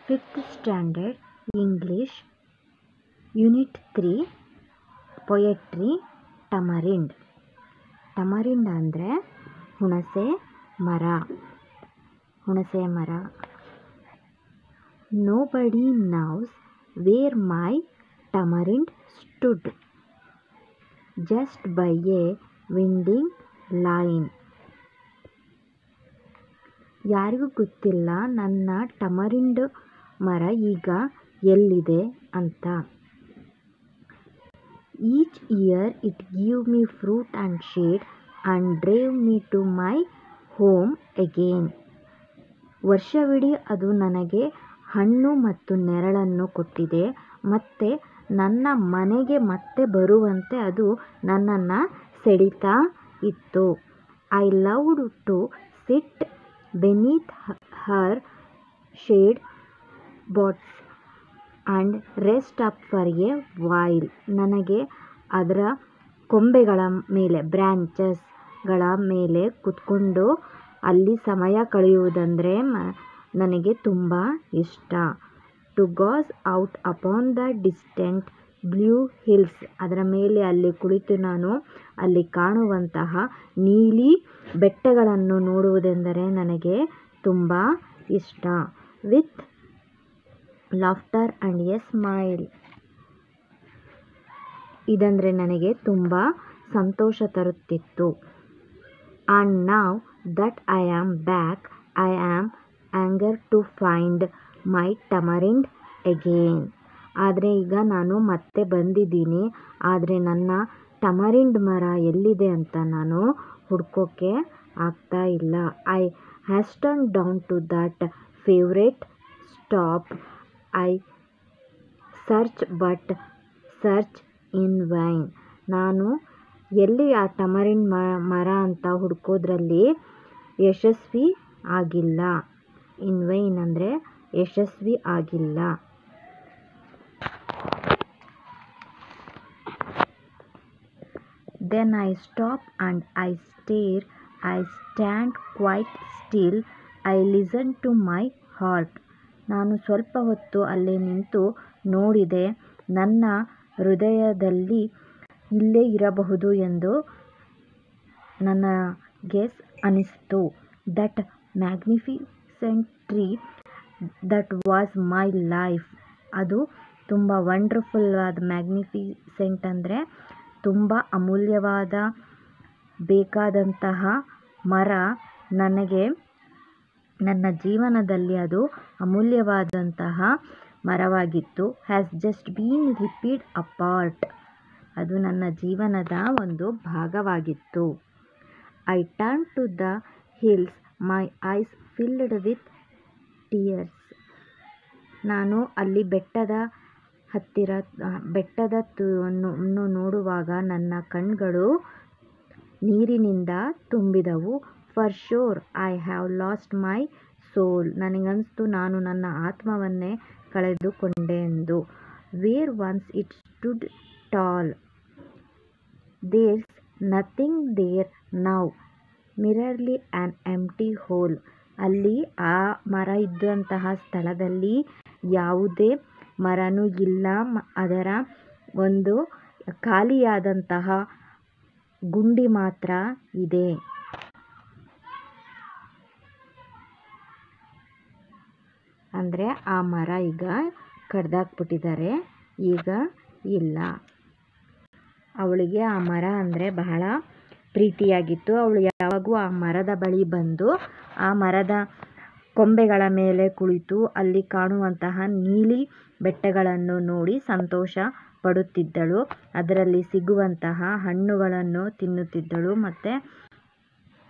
5th Standard English Unit 3 Poetry Tamarind. Tamarind ಅಂದರೆ ಹುಣಸೆ ಮರ. Nobody knows where my tamarind stood, just by a winding line. ಯಾರಿಗೂ ಗೊತ್ತಿಲ್ಲ ನನ್ನ ಟಮರಿಂಡ್ ಮರ ಈಗ ಎಲ್ಲಿದೆ ಅಂತ. Each year it gave me fruit and shade and drove me to my home again. ವರ್ಷವಿಡೀ ಅದು ನನಗೆ ಹಣ್ಣು ಮತ್ತು ನೆರಳನ್ನು ಕೊಟ್ಟಿದೆ, ಮತ್ತೆ ನನ್ನ ಮನೆಗೆ ಮತ್ತೆ ಬರುವಂತೆ ಅದು ನನ್ನನ್ನು ಸೆಳೀತಾ ಇತ್ತು. I loved to sit beneath her shade boughs and rest up for a while. ನನಗೆ ಅದರ ಕೊಂಬೆಗಳ ಮೇಲೆ ಬ್ರಾಂಚಸ್ಗಳ ಮೇಲೆ ಕುತ್ಕೊಂಡು ಅಲ್ಲಿ ಸಮಯ ಕಳೆಯುವುದಂದರೆ ನನಗೆ ತುಂಬ ಇಷ್ಟ. To gaze out upon the distant blue hills, ಅದರ ಮೇಲೆ ಅಲ್ಲಿ ಕುಳಿತು ನಾನು ಅಲ್ಲಿ ಕಾಣುವಂತಹ ನೀಲಿ ಬೆಟ್ಟಗಳನ್ನು ನೋಡುವುದೆಂದರೆ ನನಗೆ ತುಂಬ ಇಷ್ಟ. With laughter and a smile, ಇದಂದರೆ ನನಗೆ ತುಂಬ ಸಂತೋಷ ತರುತ್ತಿತ್ತು. And now that I am back, I am eager to find my tamarind again. ಆದರೆ ಈಗ ನಾನು ಮತ್ತೆ ಬಂದಿದ್ದೀನಿ, ಆದರೆ ನನ್ನ ಟಮರಿಂಡ್ ಮರ ಎಲ್ಲಿದೆ ಅಂತ ನಾನು ಹುಡ್ಕೋಕ್ಕೆ ಆಗ್ತಾ ಇಲ್ಲ. I hastened down to that favorite stop. I searched but searched in vain. ನಾನು ಎಲ್ಲಿ ಆ ಟಮರಿಂಡ್ ಮರ ಅಂತ ಹುಡ್ಕೋದ್ರಲ್ಲಿ ಯಶಸ್ವಿ ಆಗಿಲ್ಲ. ಇನ್ ವೈನ್ ಅಂದರೆ ಯಶಸ್ವಿ ಆಗಿಲ್ಲ. Then I stop and I stare. I stand quite still. I listen to my heart. ನಾನು ಸ್ವಲ್ಪ ಹೊತ್ತು ಅಲ್ಲೇ ನಿಂತು ನೋಡಿದೆ. ನನ್ನ ಹೃದಯದಲ್ಲಿ ಇಲ್ಲೇ ಇರಬಹುದು ಎಂದು ನನಗೆ ಅನಿಸಿತು. That magnificent tree that was my life. ಅದು ತುಂಬ ವಂಡರ್ಫುಲ್ ಆದ, ಮ್ಯಾಗ್ನಿಫಿಸೆಂಟ್ ಅಂದರೆ ತುಂಬ ಅಮೂಲ್ಯವಾದ, ಬೇಕಾದಂತಹ ಮರ, ನನಗೆ ನನ್ನ ಜೀವನದಲ್ಲಿ ಅದು ಅಮೂಲ್ಯವಾದಂತಹ ಮರವಾಗಿತ್ತು. Has just been ripped apart. ಅದು ನನ್ನ ಜೀವನದ ಒಂದು ಭಾಗವಾಗಿತ್ತು. I turn to the hills, my eyes filled with tears. ನಾನು ಅಲ್ಲಿ ಬೆಟ್ಟದ ನೋಡುವಾಗ ನನ್ನ ಕಣ್ಗಳು ನೀರಿನಿಂದ ತುಂಬಿದವು. For sure I have lost my soul. ನನಗನ್ನಿಸ್ತು ನಾನು ನನ್ನ ಆತ್ಮವನ್ನೇ ಕಳೆದುಕೊಂಡೆ ಎಂದು. Where once it stood tall, there's nothing there now, merely an empty hole. ಅಲ್ಲಿ ಆ ಮರ ಇದ್ದಂತಹ ಸ್ಥಳದಲ್ಲಿ ಯಾವುದೇ ಮರನೂ ಇಲ್ಲ, ಅದರ ಒಂದು ಖಾಲಿಯಾದಂತಹ ಗುಂಡಿ ಮಾತ್ರ ಇದೆ. ಅಂದರೆ ಆ ಮರ ಈಗ ಕಡ್ದಾಕ್ಬಿಟ್ಟಿದ್ದಾರೆ, ಈಗ ಇಲ್ಲ. ಅವಳಿಗೆ ಆ ಮರ ಅಂದರೆ ಬಹಳ ಪ್ರೀತಿಯಾಗಿತ್ತು. ಅವಳು ಯಾವಾಗೂ ಆ ಮರದ ಬಳಿ ಬಂದು ಆ ಮರದ ಕೊಂಬೆಗಳ ಮೇಲೆ ಕುಳಿತು ಅಲ್ಲಿ ಕಾಣುವಂತಹ ನೀಲಿ ಬೆಟ್ಟಗಳನ್ನು ನೋಡಿ ಸಂತೋಷ ಪಡುತ್ತಿದ್ದಳು. ಅದರಲ್ಲಿ ಸಿಗುವಂತಹ ಹಣ್ಣುಗಳನ್ನು ತಿನ್ನುತ್ತಿದ್ದಳು ಮತ್ತು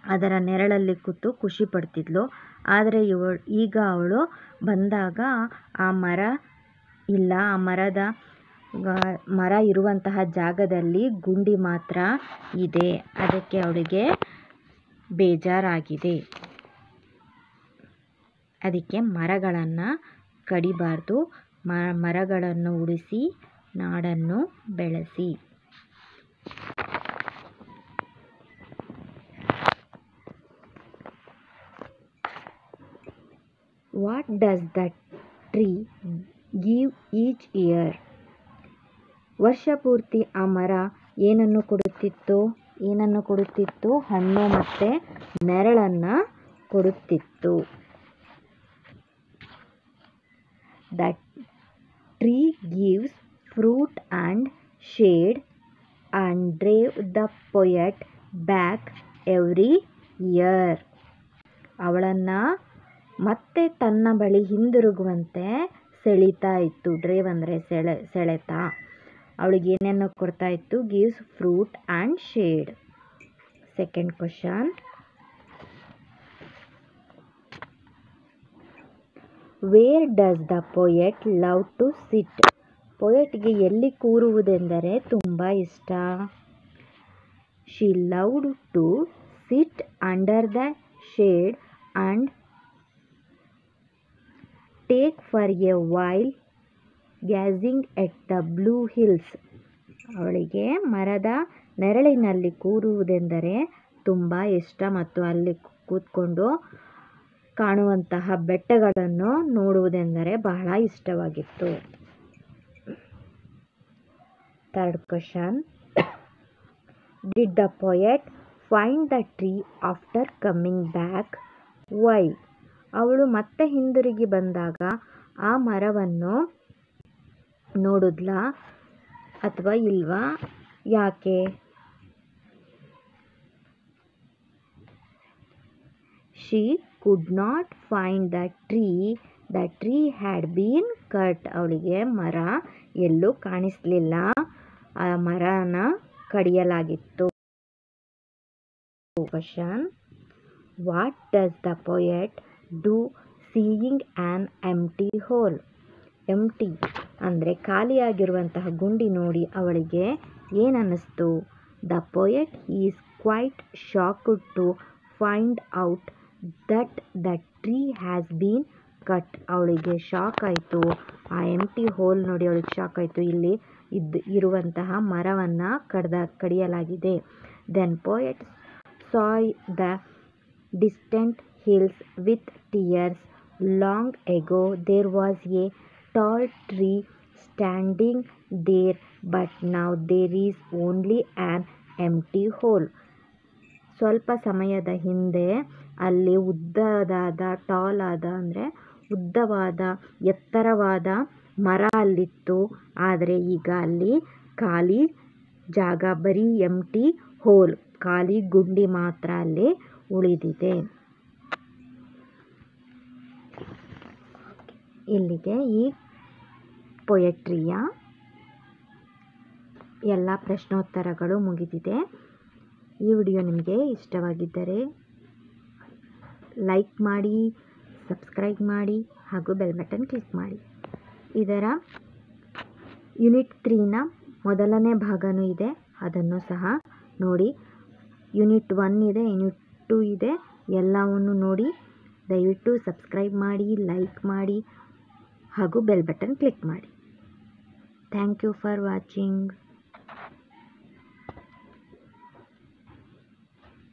ಅದರ ನೆರಳಲ್ಲಿ ಕೂತು ಖುಷಿ ಪಡ್ತಿದ್ಳು. ಆದರೆ ಈಗ ಅವಳು ಬಂದಾಗ ಆ ಮರ ಇಲ್ಲ. ಆ ಮರ ಇರುವಂತಹ ಜಾಗದಲ್ಲಿ ಗುಂಡಿ ಮಾತ್ರ ಇದೆ. ಅದಕ್ಕೆ ಅವಳಿಗೆ ಬೇಜಾರಾಗಿದೆ. ಅದಕ್ಕೆ ಮರಗಳನ್ನು ಕಡಿಬಾರ್ದು, ಮರಗಳನ್ನು ಉಳಿಸಿ ನಾಡನ್ನು ಬೆಳೆಸಿ. What does that tree give each year? ವರ್ಷ ಪೂರ್ತಿ ಆ ಮರ ಏನನ್ನು ಕೊಡುತ್ತಿತ್ತು? ಹಣ್ಣು ಮತ್ತು ನೆರಳನ್ನು ಕೊಡುತ್ತಿತ್ತು. The tree gives fruit and shade and drive the poet back every year. ಅವಳನ್ನು ಮತ್ತೆ ತನ್ನ ಬಳಿ ಹಿಂದಿರುಗುವಂತೆ ಸೆಳೀತಾ ಇತ್ತು. ಡ್ರೈವ್ ಅಂದರೆ ಸೆಳೆತ. ಅವಳಿಗೆ ಏನೇನು ಕೊಡ್ತಾ ಇತ್ತು? Gives fruit and shade. Second question. Where does the poet love to sit? ಪೊಯೆಟ್ಗೆ ಎಲ್ಲಿ ಕೂರುವುದೆಂದರೆ ತುಂಬ ಇಷ್ಟ. She loved to sit under the shade and take for a while gazing at the blue hills. ಅವಳಿಗೆ ಮರದ ನೆರಳಿನಲ್ಲಿ ಕೂರುವುದೆಂದರೆ ತುಂಬ ಇಷ್ಟ ಮತ್ತು ಅಲ್ಲಿ ಕೂತ್ಕೊಂಡು ಕಾಣುವಂತಹ ಬೆಟ್ಟಗಳನ್ನು ನೋಡುವುದೆಂದರೆ ಬಹಳ ಇಷ್ಟವಾಗಿತ್ತು. Third question. Did the poet find the tree after coming back? Why? ಅವಳು ಮತ್ತೆ ಹಿಂದಿರುಗಿ ಬಂದಾಗ ಆ ಮರವನ್ನು ನೋಡಿದ್ಲಾ ಅಥವಾ ಇಲ್ವಾ? ಯಾಕೆ? She could not find the tree had been cut. ಅವಳಿಗೆ ಮರ ಎಲ್ಲೂ ಕಾಣಿಸಲಿಲ್ಲ, ಆ ಮರನ ಕಡಿಯಲಾಗಿತ್ತು. Question. What does the poet do seeing an empty hole? Empty ಅಂದರೆ ಖಾಲಿಯಾಗಿರುವಂತಹ ಗುಂಡಿ ನೋಡಿ ಅವಳಿಗೆ ಏನನ್ನಿಸ್ತು? The poet is quite shocked to find out that the tree has been cut. ಅವಳಿಗೆ ಶಾಕ್ ಆಯಿತು. ಆ ಎಂಪ್ಟಿ ಹೋಲ್ ನೋಡಿ ಅವಳಿಗೆ ಶಾಕ್ ಆಯಿತು. ಇಲ್ಲಿ ಇರುವಂತಹ ಮರವನ್ನು ಕಡಿಯಲಾಗಿದೆ. Then poet saw the distant hills with tears. Long ago there was a tall tree standing there, but now there is only an empty hole. ಸ್ವಲ್ಪ ಸಮಯದ ಹಿಂದೆ ಅಲ್ಲಿ ಉದ್ದವಾದ ಎತ್ತರವಾದ ಮರ ಅಲ್ಲಿತ್ತು. ಆದರೆ ಈಗ ಅಲ್ಲಿ ಖಾಲಿ ಜಾಗ, ಬರೀ ಎಂಪ್ಟಿ ಹೋಲ್, ಖಾಲಿ ಗುಂಡಿ ಮಾತ್ರ ಅಲ್ಲಿ ಉಳಿದಿದೆ. ಇಲ್ಲಿಗೆ ಈ ಪೊಯೆಟ್ರಿಯ ಎಲ್ಲ ಪ್ರಶ್ನೋತ್ತರಗಳು ಮುಗಿದಿದೆ. ಈ ವಿಡಿಯೋ ನಿಮಗೆ ಇಷ್ಟವಾಗಿದ್ದರೆ ಲೈಕ್ ಮಾಡಿ, ಸಬ್ಸ್ಕ್ರೈಬ್ ಮಾಡಿ ಹಾಗೂ ಬೆಲ್ ಬಟನ್ ಕ್ಲಿಕ್ ಮಾಡಿ. ಇದರ ಯೂನಿಟ್ 3ನ ಮೊದಲನೇ ಭಾಗನೂ ಇದೆ, ಅದನ್ನು ಸಹ ನೋಡಿ. ಯೂನಿಟ್ 1 ಇದೆ, ಯೂನಿಟ್ 2 ಇದೆ, ಎಲ್ಲವನ್ನು ನೋಡಿ. ದಯವಿಟ್ಟು ಸಬ್ಸ್ಕ್ರೈಬ್ ಮಾಡಿ, ಲೈಕ್ ಮಾಡಿ ಹಾಗೂ ಬೆಲ್ ಬಟನ್ ಕ್ಲಿಕ್ ಮಾಡಿ. Thank you for watching.